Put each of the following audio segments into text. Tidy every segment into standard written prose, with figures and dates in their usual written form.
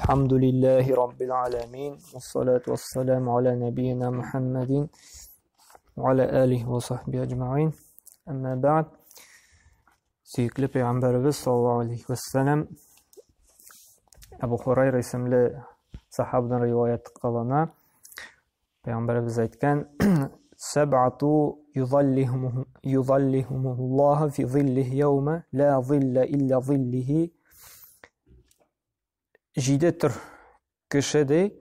الحمد لله رب العالمين والصلاة والسلام على نبينا محمد وعلى آله وصحبه أجمعين. أما بعد Süykli Peygamberimiz sallallahu aleyhi ve sellem Ebu Hurayra isimli sahabdan rivayet kılana Peygamberimiz aytkan Seb'atu yuzallihumullahu fi zillihi yevme la zille illa zillihi. 7 tür kişi de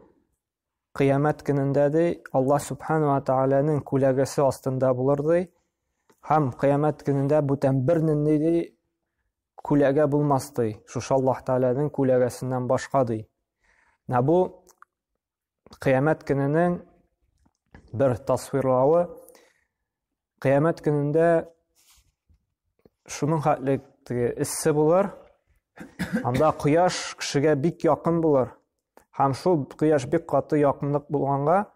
kıyamet gününde de Allah subhanahu ve ta'ala'nın kulagası astında bulurdu. Hem kıyamet gününde buten birinin de kulaga bulmazdı. Şu Allah Teala'nın kulagasından başkadı. Ne bu kıyamet gününün bir tasvirlağı. Kıyamet gününde şunun hatlıktığı issi bulur. Hem de kıyaş kişiye bik yakın bulur. Hem şu kıyaş bik katı yakınlık bulğanğa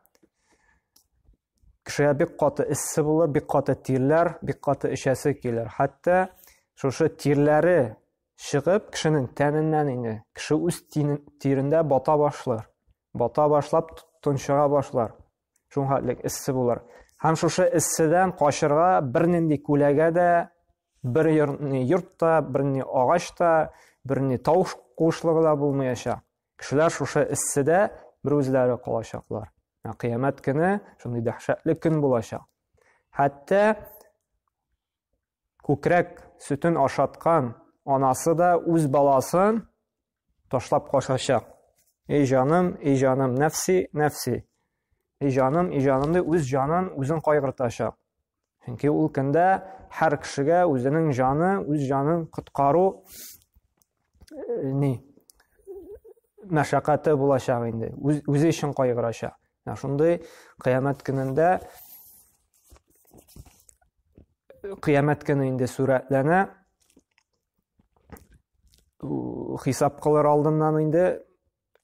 kişiye bir katı issi bulur, bir katı tirler, bir katı işesi gelir. Hatta şu tirleri çıkıp kişinin teninden indi. Kişi üst tirinde bata başlar. Bata başlap tunçağa başlar. Şun hatlik issi bulur. Hem şu issiden kaşırga birinin kulaga da, birini yurtta, birini ağaçta, birini tavuş kuşluğuyla bulmayacak. Kişiler şu isside bir özleri kalacaklar. Kıyamet günü şunday dehşetli gün bulacak. Hatta kukrek sütün aşatkan anası da öz balasın taşlap kaçacak. Ey canım, nefsi, nefsi. Ey canım da öz canın özün kaygırtacak. Çünkü o günde her kişiye özünün canı, öz canın kutkaru meşakkatı bulacak indi. Özü için kaygıracak. Şunday kıyamet gününde suretlene hesap kılır aldığından indi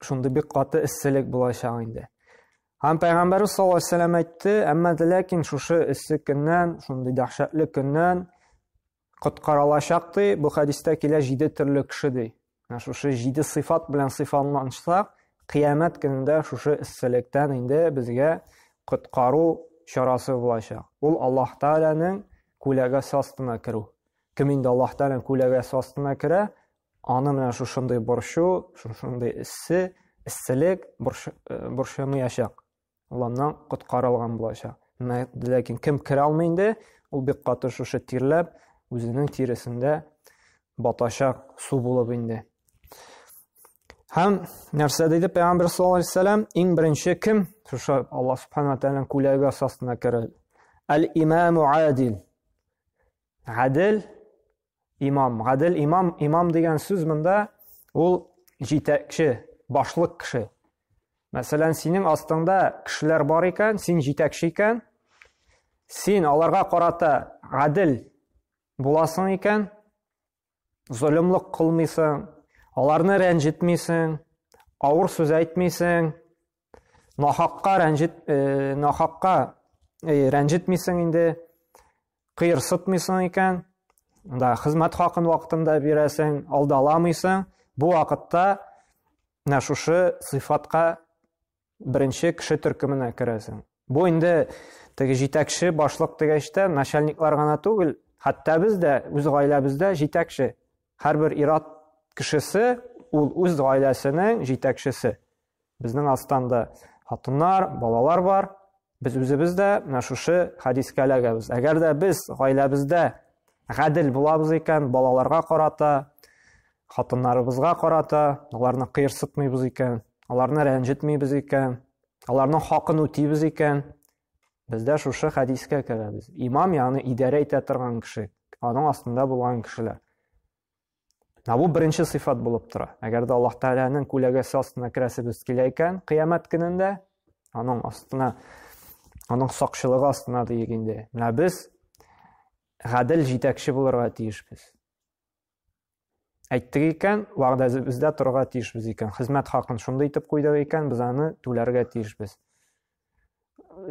şunday bir katı issilik bulaşağı indi. Hem Peygamberimiz sallallahu aleyhi ve sellem aytdı, ama lakin şu issik günden, şunday dehşetli günden kutkarılacaktı. Bu hadiste kile 7 türlü kişidir. Şu 7 sıfat bilen sıfatlanırsak kıyamet gününde şu issilikten indi bizge kutkaru şarası bulaşak. Ol Allah Teala'nın kulagası astına kiru. Kim indi Allah Teala'nın kulagası astına kire, anı şu şunday burşu, şunday issilik burşumu yaşak. Ondan kutkarılgan bulaşak. Lakin kim kire almayındı, ol bir katı şu tirlep, özünün tirisinde bataşak, su bulup indi. Hem nersedeydi Peygamber sallallahu aleyhi ve sellem en birinci kim? Şu Allah subhanahu wa ta'ala'nın kulağı asasına kirir. El-imamu adil. Adil imam. Adil imam degen söz bunda ol jitekçi, başlık kişi. Mesela senin astında kişiler var iken, sen jitekçi iken, sen alarga karata adil bulasın iken, zulümlük kılmıysın, alarını rencitmeysin, ağır söz aytmeysin, nahakka rencitmeysin indi, kıyırsıtmeysin iken, hizmet hakkın vaktinde biresin, aldalamıysan, bu vakitte şu sıfatka birinci kişi türkümüne kiresin. Bu indi jitekçi, başlık dege işte, naşelnikler gana tugil, hatta biz de, öz gailebizde jitekçi, her bir irat kişisi, öz ailesinin jitekçisi. Bizning astanda hatınlar, balalar var. Biz özümüzde şu hadisga alagabız. Agar da biz ailebizde adil bulabız ekan, balalarga qarata, hatınlarыбызга qarata, ularni qiyırsıtmayбыз ekan, ularni rencitmayбыз ekan, ularning haqын o'tayбыз ekan, bizde şu hadisga kiramiz. İmam yani idare ete turgan kishi, onun astında bo'lgan kishilar. Bu birinci sıfat bulup tura. Eğer de Allah Teala'nın kulagası astına kirasibız keleyken, kıyamet gününde onun sakşılığı astına deyiginde. Biz adil jitekçi bulurga tiyişbiz. Ayttık ekan, vaqda bizde turga tiyişbiz ekan. Hizmet hakkın şunda itip koyduğu ekan, biz onu tülerge tiyişbiz.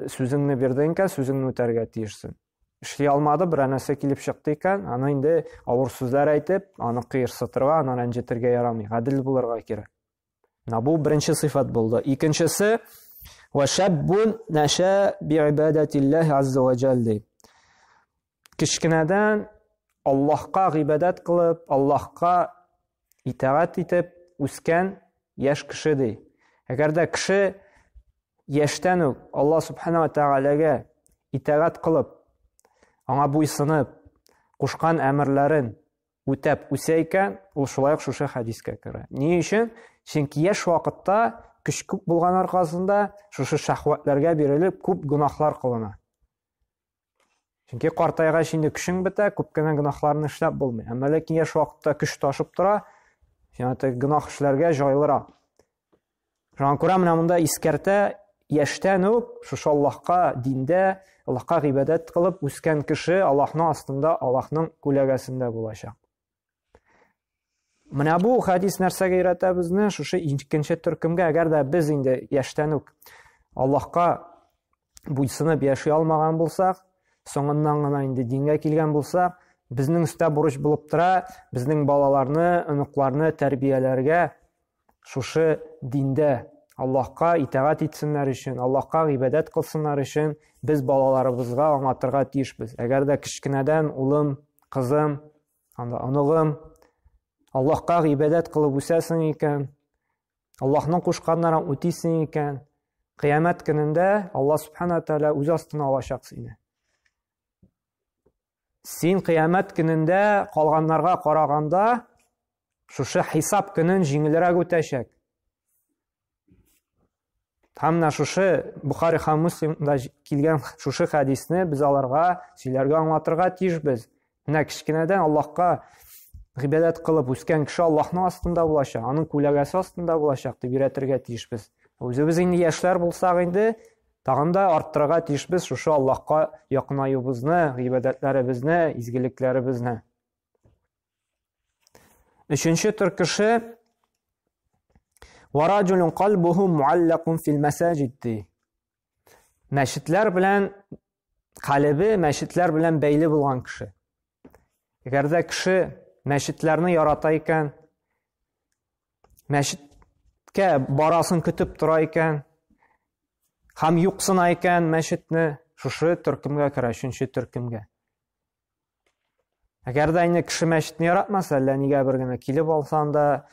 Sözünü birdenken, sözünü öterge tiyişsin. İşley almadı, bir anası kilip çıktı ekan, ana indi ağır sözler aytıp, onu qiyırsıtırga, onu rencitirge yaramay. Adil bulurga kerak. Бу беренче сыйфат булды. Икенчесе ва шаббун наша би'ибадатиллаһи азза ва джалла. Кичкенәдән Аллаһка гыйбадат кылып, Аллаһка итаат итеп үскән яшь кеше ди. Әгәр дә кеше яшьтән үк Аллаһ субхана ва тәгаләгә итаат кылып, аңа буйсынып, кушкан әмерләрен үтәп үсә икән, ул шулай ук шушы хадискә керә. Ни өчен? Чөнки яшь вакытта көч күп булган аркасында шушы шахватларга бирелеп күп гунахлар кылына. Чөнки картайгач инде көчең бетә, күп кенә гунахларны эшләп булмый. Әмма ләкин яшь вакытта көч ташып тора, ягъни гунах эшләргә җайлыра. Шуңа күрә менә монда искәртә, яшьтән үк шушы Аллаһка диндә, Аллаһка гыйбадат кылып үскән кеше Аллаһның астында, Аллаһның күләгәсендә булачак. Менә бу хадис нәрсәгә өйрәтә безне? Шушы икенче төркемгә, әгәр дә без инде яшьтән үк Аллаһка буйсынып яши алмаган булсак, соңыннан гына инде дингә килгән булсак, безнең өстә бурыч булып тора, безнең балаларны, оныкларны тәрбияләргә шушы диндә Аллаһка итаат итсеннәр өчен, Аллаһка гыйбадат кылсыннар өчен без балаларыбызга аңлатырга тиешбез. Әгәр дә кичкенәдән улым, кызым, анда оныгым Аллаһка гыйбадат кылып үсәсең икән, Аллаһның кушканнарын үтисең икән, кыямәт көнендә Аллаһ субхана ва тәгалә үз астына алачак сине. Син кыямәт көнендә калганнарга караганда шушы хисап көнен җиңелрәк үтәчәк. Һәм шушы Бухари һәм Муслимда килгән шушы хадисне без аларга, сөйләргә, аңлатырга тиешбез. Менә кичкенәдән Аллаһка гыйбадат кылып үскән кеше Аллаһның астында булачак, аның күләгәсе астында булачак дип өйрәтергә тиешбез. Үзебез инде яшьләр булсак инде, тагын да арттырырга тиешбез шушы Аллаһка якынаюыбызны, гыйбадатларыбызны, изгелекләребезне. Өченче төр кеше وَرَجُلٌ قَلْبُهُ مُعَلَّقٌ فِي الْمَسَاجِدِ. Мәчетләр белән калбы, мәчетләр белән бәйле булган кеше. Әгәр дә кеше мәчетләрне ярата икән, мәчеткә барасын көтеп тора икән, һәм юксына икән мәчетне, шушы төркемгә керә, өченче төркемгә. Әгәр дә инде кеше мәчетне яратмаса, әллә нигә бер генә килеп алсан да,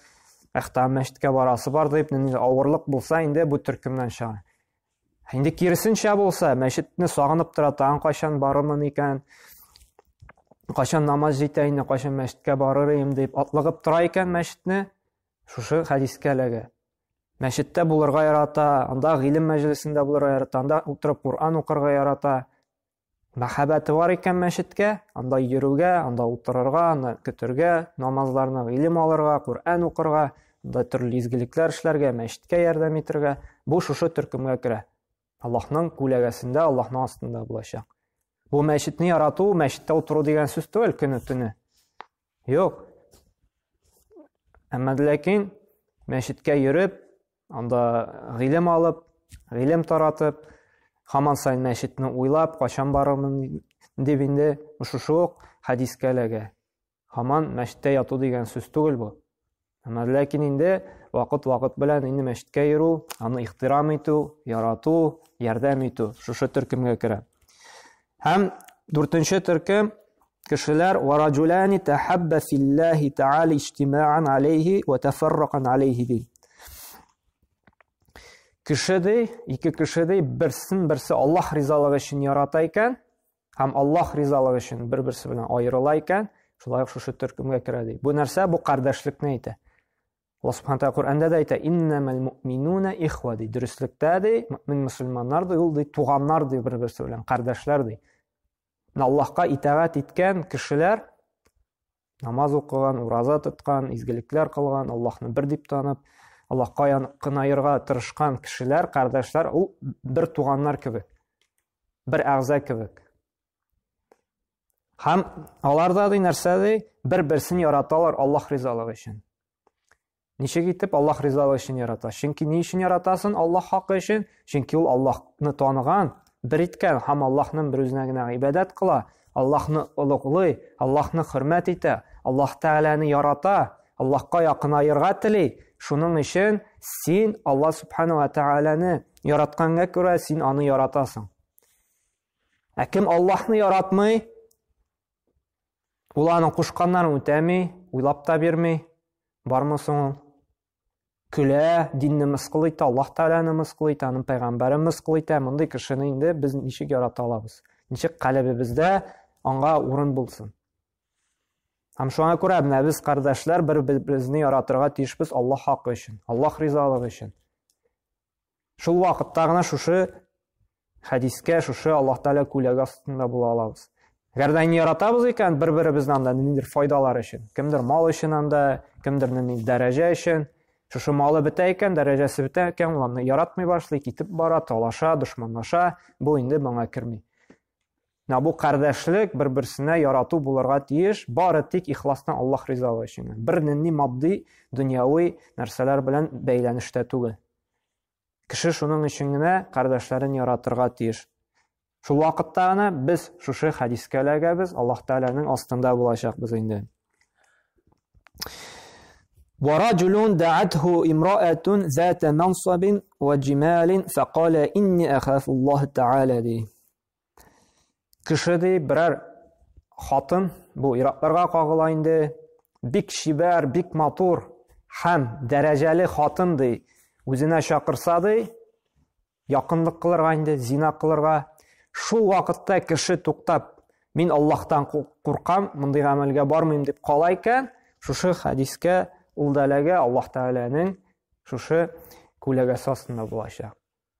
мәчеткә барасы бар дип, авырлык булса, инде бу төркемнән чыга. Инде киресенчә булса, мәчетне сагынып тора, тагын кайчан барырмын икән, кайчан намаз җитә инде, кайчан мәчеткә барырым дип атлыгып тора икән мәчетне, шушы хадискә эләгә. Мәчеттә булырга ярата, анда гыйлем мәҗлесендә булырга ярата, анда утырып Кур'ан укырга ярата. Мәхәббәте бар икән мәчеткә, анда йөрүгә, анда утырырга, анда көтәргә, намазларны гыйлем алырга, Кур'ан укырга, анда төрле изгелекләр эшләргә, мәчеткә ярдәм итәргә, бу шушы төркемгә керә. Аллаһның күләгәсендә, Аллаһның астында булачак. Бу мәчетне ярату, мәчеттә утыру дигән сүз түгел, көне-төне. Юк. Әмма ләкин мәчеткә йөреп, анда гыйлем алып, гыйлем таратып, һаман сайын мәчетне уйлап, качан барырмын дип инде шушы ук хадискә эләгә. Һаман мәчеттә яту дигән сүз түгел бу. Әмма ләкин инде вакыт белән инде мәчеткә йөрү, аны ихтирам итү, ярату, ярдәм итү, шушы төркемгә керә. Һәм дүртенче төркем кешеләр вараджулани тахабба филлаһи тааля иҗтимаан алейхи ва тафарракан алейхи ди. Кешедәй, ике кешедәй берсе Аллаһ ризалыгы өчен ярата икән, һәм Аллаһ ризалыгы өчен бер-берсе белән аерыла икән, шулай ук шушы төркемгә керә ди. Бу нәрсә бу кардәшлекне әйтә. Аллаһ субхана ва Кур'анда да әйтә: "Иннамал муъминуна ихва" ди. Дөрестлектә ди, мөмин мусламаннар ди, ул ди туганнар ди, бер-берсе белән кардәшләр ди. Аллаһка итаат иткән кешеләр, намаз укыган, ураза тоткан, изгелекләр кылган, Аллаһны бер дип танып, Аллаһка якынайырга тырышкан кешеләр, кардәшләр, ул бер туганнар кебек, бер әгъза кебек. Һәм аларда ди нәрсә ди, бер-берсен яраталар Аллаһ ризалыгы өчен. Ничек итеп Аллаһ ризалыгы өчен ярата? Чөнки ни өчен яратасын? Аллаһ хакы өчен. Чөнки ул Аллаһны таныган, бер иткән һәм Аллаһның бер үзенә генә гыйбадат кыла, Аллаһны улуглый, Аллаһны хөрмәт итә, Аллаһ Тәгаләне ярата, Аллаһка якынайырга тели, шуның өчен син Аллаһ Субхану ва Тааляны яратканга күрә син аны яратасың. Ә кем Аллаһны яратмый, ул аның кушканнарын үтәми, уйлап та бирмей, бармы соң? Көлә, динне мыскыл итә, Аллаһ Тааляны мыскыл итә, аның пәйгамбәрен мыскыл итә. Мондый кешене инде без ничек ярата алабыз? Ничек калбыбызда аңа урын булсын? Һәм шуңа күрә без кардәшләр бер-беребезне яратырга тиешбез Аллаһ хакы өчен, Аллаһ ризалыгы өчен. Шул вакытта гына шушы хадискә, шушы Аллаһ Тааля күләге астында була алабыз. Әгәр дә яратабыз икән бер-беребезнән дә ниндидер файдалар өчен, кемдер мал өчен анда, кемдер ниндидер дәрәҗә өчен, шушы малы бетә икән, дәрәҗәсе бетә икән, ул аны яратмый башлый, китеп бара, талаша, дошманлаша, бу инде моңа керми. Бу кардәшлек бер-берсенә ярату булырга тиеш, бары тик ихластан Аллаһ ризалыгы өчен. Бер нинди матди, дөньяви нәрсәләр белән бәйләнештә түгел. Кеше шуның өчен генә кардәшләрен яратырга тиеш. Шул вакытта гына без шушы хадискә эләгәбез, Аллаһ Тааляның астында булачакбыз инде. ورجل دعته امرأة ذات منصب وجمال فقال إني أخاف الله تعالى. Кеше берәр хатын, бу иракларга кагыла инде, бик шибәр, бик матур һәм дәрәҗәле хатын ди, үзенә чакырса ди, якынлык кылырга инде, зина кылырга. Шул вакытта кеше туктап, мин Аллаһтан куркам, мондый гамәлгә бармыйм дип кала икән, шушы хадискә ул дәләгә Аллаһ Тааляның шушы күләгәсе астында булачак.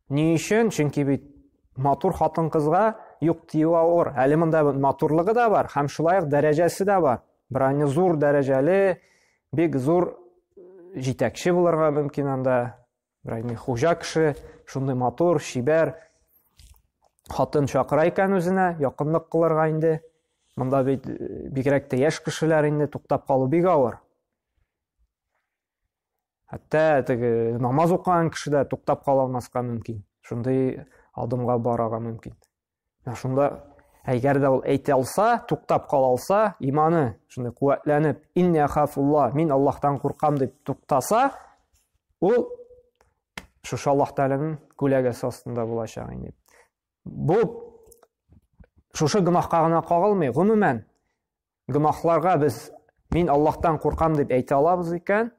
Ни өчен? Чөнки бит матур хатын кызга юк тию авыр. Әле монда матурлыгы да бар, һәм шулай ук дәрәҗәсе дә бар. Бер зур дәрәҗәле, бик зур җитәкче булырга мөмкин анда. Бер хуҗа кеше, шундый матур, шибәр хатын чакыра икән үзенә, якынлык кылырга инде. Монда бигрәк тә яшь кешеләр инде туктап калу бик авыр. Хәтта намаз укыган кеше дә туктап кала алмаска мөмкин. Шундый алдымга барага мөмкин. Шунда әгәр дә ул әйтә алса, туктап кала алса, иманы шундый куәтләнеп, инни ахафулла, мин Аллаһтан куркам дип туктаса, ул шушы Аллаһ Тааляның күләгәсе астында булачак инде. Бу шушы гынаһка гына кагылмый, гомумән гынаһларга без мин Аллаһтан куркам дип әйтә алабыз икән,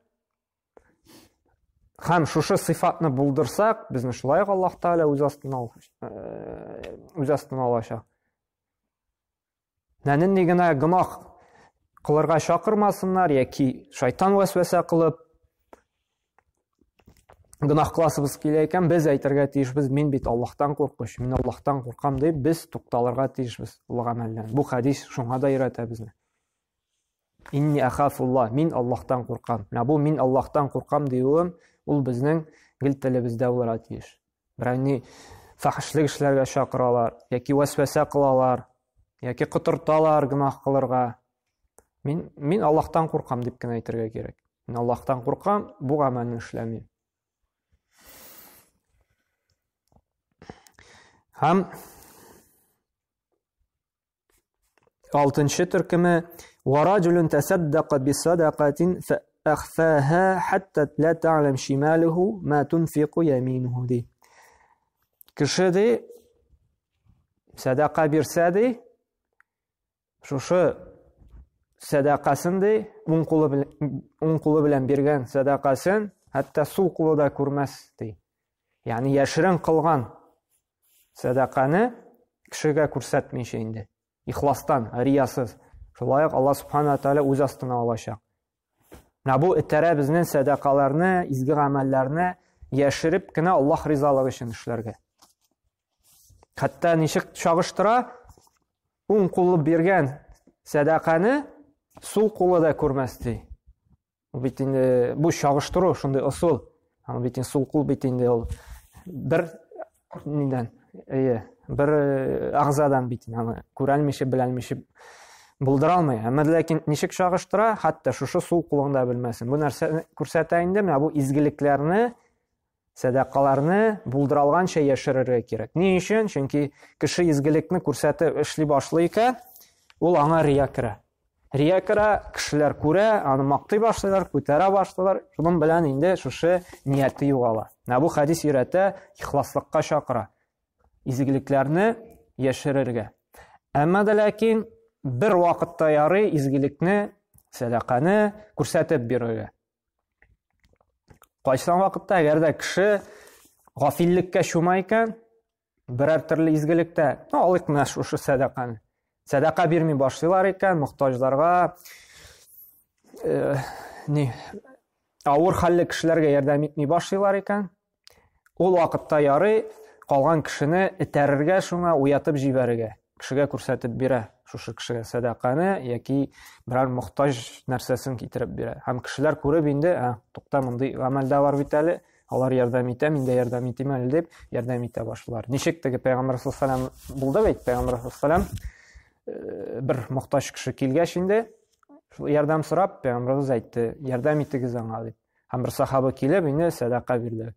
һәм шушы сыйфатны булдырсак, безне шулай Аллаһ Тааля үз астына алачак. Нәнинди генә гынаһ кылырга чакырмасыннар, яки шайтан вәсвәсә кылып гынаһ кыласыбыз килә икән, без әйтергә тиешбез, мин бит Аллаһтан куркыш, мин Аллаһтан куркам дип, без тукталырга тиешбез ул гамәлдән. Бу хадис шуңа да өйрәтә безне. Инни ахафулла, мин Аллаһтан куркам. Бу мин Аллаһтан куркам диюем, ул безнең гел телебездә булырга тиеш. Берәүне фахишлек эшләргә чакыралар, яки вәсвәсә кылалар, яки кытырталар гынаһ кылырга. Мин Аллаһтан куркам дип кенә әйтергә кирәк. Мин Аллаһтан куркам, бу гамәлне эшләмим. Һәм 6-нчы төркеме ورجل تصدق بصدقة فأخفاها حتى لا تعلم شماله ما تنفق يمينه ди. Кеше ди садақа бирсә ди, шушы садақасын ди, уң кулы белән биргән садақасын хәтта сул кулы да күрмәс ди. Ягъни яшерен кылган садақаны кешегә күрсәтмичә инде. Ихластан, риясыз. Шулай ук Аллаһ Субхану ва Тааля үз астына алачак. Бу иттәрә безнең садақаларны, изге гамәлләрне яшереп кенә Аллаһ ризалыгы өчен эшләргә. Хәтта ничек чагыштыра, уң кулы биргән садақаны сул кулы да күрмәс ди. Бит инде бу чагыштыру шундый усул. Бит инде сул кул бит инде ул бер нидән, бер агъзадан бит инде күрәлмичә, беләлмичә булдыра алмый. Әмма ләкин ничек чагыштыра, хәтта шушы сул кулыңда белмәсен. Бу нәрсәне күрсәтә инде, бу изгелекләрне, садақаларны булдыра алганча яшерергә кирәк. Ни өчен? Чөнки кеше изгелекне күрсәтеп эшли башлый икән, ул аңа рия керә. Рия керә, кешеләр күрә, аны мактый башлыйлар, күтәрә башлыйлар. Шуның белән инде шушы нияте югала. Бу хадис өйрәтә, ихласлыкка чакыра. Изгелекләрне яшерергә. Әмма дә ләкин бер вакытта ярый изгелекне, садаканы күрсәтеп бирергә. Кайсан вакытта әгәр дә кеше гафиллеккә чумай икән, берәр төрле изгелектә, алыйк менә шушы садаканы. Садака бирми башлыйлар икән, мохтаҗларга, авыр хәлле кешеләргә ярдәм итми башлыйлар икән. Ул вакытта ярый калган кешене этәрергә, шуңа уятып җибәрергә, кешегә күрсәтеп бирә, шушы кешегә садаканы яки берәр мохтаҗ нәрсәсен китереп бирә. Һәм кешеләр күреп инде, тукта, мондый гамәлдә бар бит әле, алар ярдәм итә, мин дә ярдәм итим әле дип ярдәм итә башлар. Ничек теге Пәйгамбәр саллаллаху алейхи ва саллям булды бит, Пәйгамбәр саллаллаху алейхи ва саллям бер мохтаҗ кеше килгәч инде, ярдәм сорап, Пәйгамбәрбез әйтте, ярдәм итегез аңа дип. Һәм бер сахаба килеп инде садака бирде.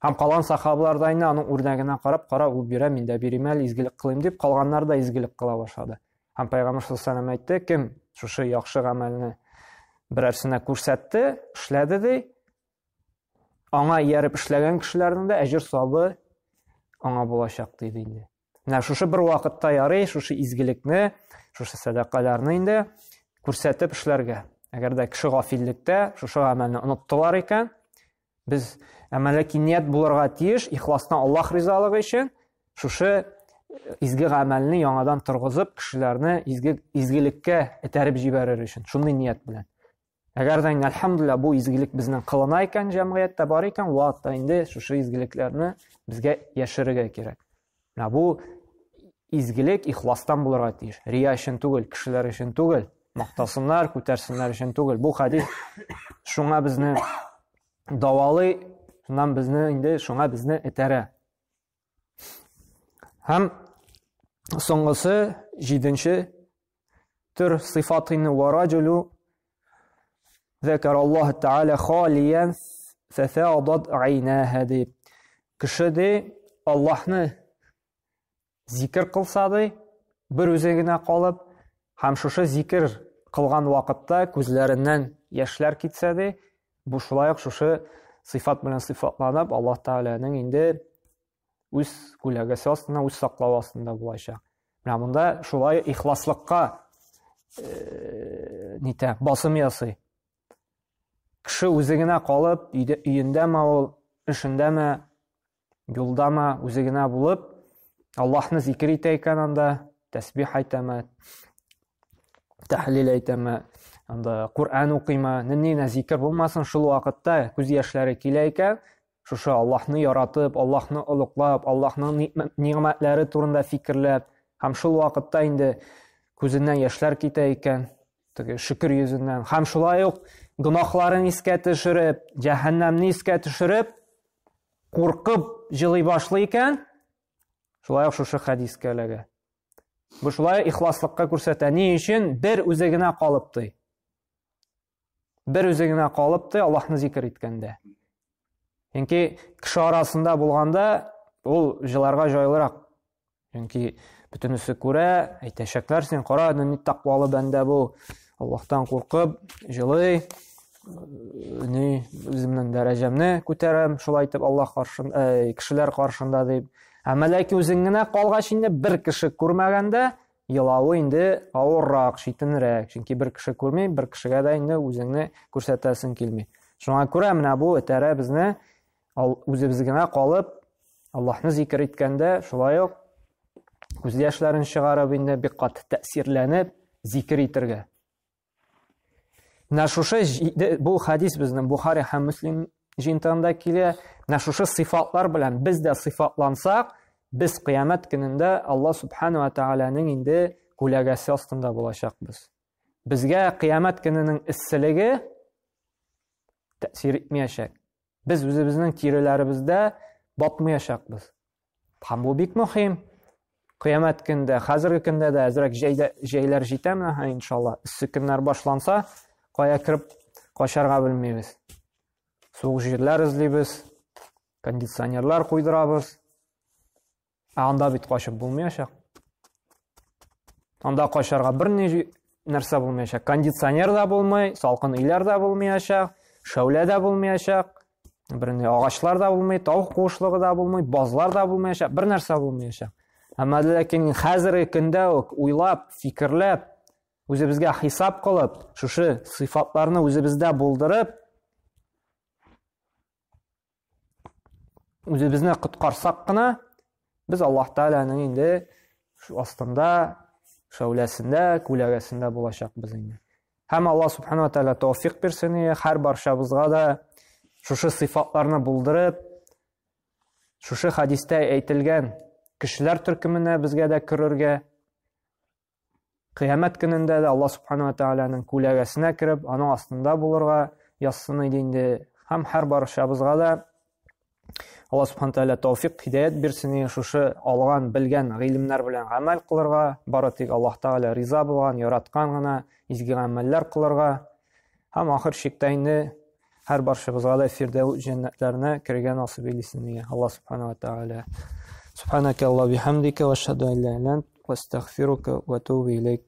Һәм калган сахабалар да инде аның үрнәгенә карап, ул бирә, мин дә бирим әле, изгелек кылыйм дип, калганнар да изгелек кыла башлады. Һәм Пәйгамбәр саллаллаху алейхи ва саллям әйтте, кем шушы яхшы гамәлне берәрсенә күрсәтте, эшләде ди, аңа ияреп эшләгән кешеләрнең дә әҗер савабы аңа булачак диде инде. Менә шушы бер вакытта ярый, шушы изгелекне, шушы садакаларны инде күрсәтеп эшләргә. Әгәр дә кеше гафиллектә шушы гамәлне оныттылар икән, без әмәләки ният булырга тиеш, ихластан Аллаһ ризалыгы өчен шушы изге гамәлне яңадан торгызып, кешеләрне изгелеккә этәреп җибәрер өчен, шундый ният белән. Әгәр дә әлхәмдүлилләһ бу изгелек безнең кылына икән, җәмгыятьтә бар икән, вакытта инде шушы изгелекләрне безгә яшерергә кирәк. Менә бу изгелек ихластан булырга тиеш. Рия өчен түгел, кешеләр өчен түгел, мактасыннар, күтәрсеннәр өчен түгел. Бу хадис шуңа безне давалый, шуннан безне инде шуңа безне этәрә. Һәм соңгысы 7нче төр сыйфатыны вараҗулу ذكر الله تعالى خاليا ففاضت عيناها дип. Кеше ди Аллаһны зикр кылса ди, бер үзе генә калып, һәм шушы зикр кылган вакытта күзләреннән яшьләр китсә ди, бу шулай ук шушы сыйфат белән сыйфатланып, Аллаһ Тәгаләнең инде үз күләгәсе астында, үз саклау астында булачак. Менә монда шулай ихласлыкка басым ясый. Кеше үзе генә калып, өендәме ул, эшендәме, юлдамы, үзе генә булып, Аллаһны зикр итә икән анда, тәсбих әйтәме, тәһлил әйтәме, анда Кур'ан укыймы, нинди зикр булмасын, шул вакытта күз яшьләре килә икән, шушы Аллаһны яратып, Аллаһны олуглап, Аллаһның ниъмәтләре турында фикерләп, һәм шул вакытта инде күзеннән яшьләр китә икән, теге шөкер йөзеннән, һәм шулай ук гынахларын искә төшереп, җәһәннәмне искә төшереп, куркып җылый башлый икән, шулай ук шушы хадискә эләгә. Бу шулай ихласлыкка күрсәтә. Ни өчен? Бер үзе генә калып ди. Бер үзе генә калып ди Аллаһны зикр иткәндә. Чөнки кеше арасында булганда ул җыларга җайлырак. Чөнки бөтенесе күрә, әйтәчәкләр, син кара, ни тақвалы бәндә бу, Аллаһтан куркып җылый, ни үземнең дәрәҗәмне күтәрәм, шулай итеп Аллаһ каршында, кешеләр каршында дип. Әмма ләкин үзең генә калгач инде бер кеше күрмәгәндә, елавы инде авыррак, шитенрәк. Чөнки бер кеше күрми, бер кешегә дә инде үзеңне күрсәтәсең килми. Шуңа күрә менә бу этәрә безне үзебез генә калып, Аллаһны зикр иткәндә, шулай ук күз яшьләрен чыгарып инде бик каты тәэсирләнеп зикр итәргә. Менә шушы бу хадис безнең Бухари һәм Муслим җинтанда килә. Менә шушы сыйфатлар белән без дә сыйфатлансак, biz кыямәт көнендә Аллаһ Субхану ва Тааляның инде күләгәсе астында булачакбыз. Безгә кыямәт көненең исселеге тәэсир итмәячәк. Без үзебезнең тиреләребездә батмаячакбыз. Һәм бу бик мөһим. Кыямәт көндә, хәзерге көндә дә әзрәк җәйләр җитәме, иншалла. Иссе көннәр башланса, кая кирип качарга белмибез. Суык җирләр эзлибез, кондиционерлар куйдырабыз. Анда бит качып булмаячак. Анда качарга берни нәрсә булмаячак. Кондиционер да булмый, салкын өйләр дә булмаячак, шәүлә дә булмаячак, агачлар да булмый, тавык куышлыгы да булмый, базлар да булмаячак, бер нәрсә булмаячак. Әмма ләкин хәзерге көндә үк уйлап, фикерләп, үзебезгә хисап кылып, шушы сыйфатларны үзебездә булдырып, үзебезне коткарсак кына, без Аллаһ Тәгаләнең инде астында, шәүләсендә, күләгәсендә булачакбыз инде. Һәм Аллаһ Субханаһу ва Тәгалә тәүфыйк бирсен, һәр барчабызга да шушы сыйфатларны булдырып, шушы хадистә әйтелгән кешеләр төркеменә безгә дә керергә, кыямәт көнендә дә Аллаһ Субханаһу ва Тәгаләнең күләгәсенә кереп, аның астында булырга язсын иде инде. Һәм һәр барчабызга да Аллаһ Субханаһу ва Тәгалә тәүфыйк, һидаят бирсен, шушы алган, белгән гыйлемнәр белән гамәл кылырга, бары тик Аллаһ Тәгалә риза булган, яраткан гына изге гамәлләр кылырга, һәм ахыр чиктә инде һәр барчабызга да фирдәүс җәннәтләренә кергән насыйп эйлесен. Аллаһ Субханаһу ва Тәгалә. Субханака Аллаһ бихамдика ва ашһаду ан ла илаһа илля ант ва астагфирука ва атубу илейк.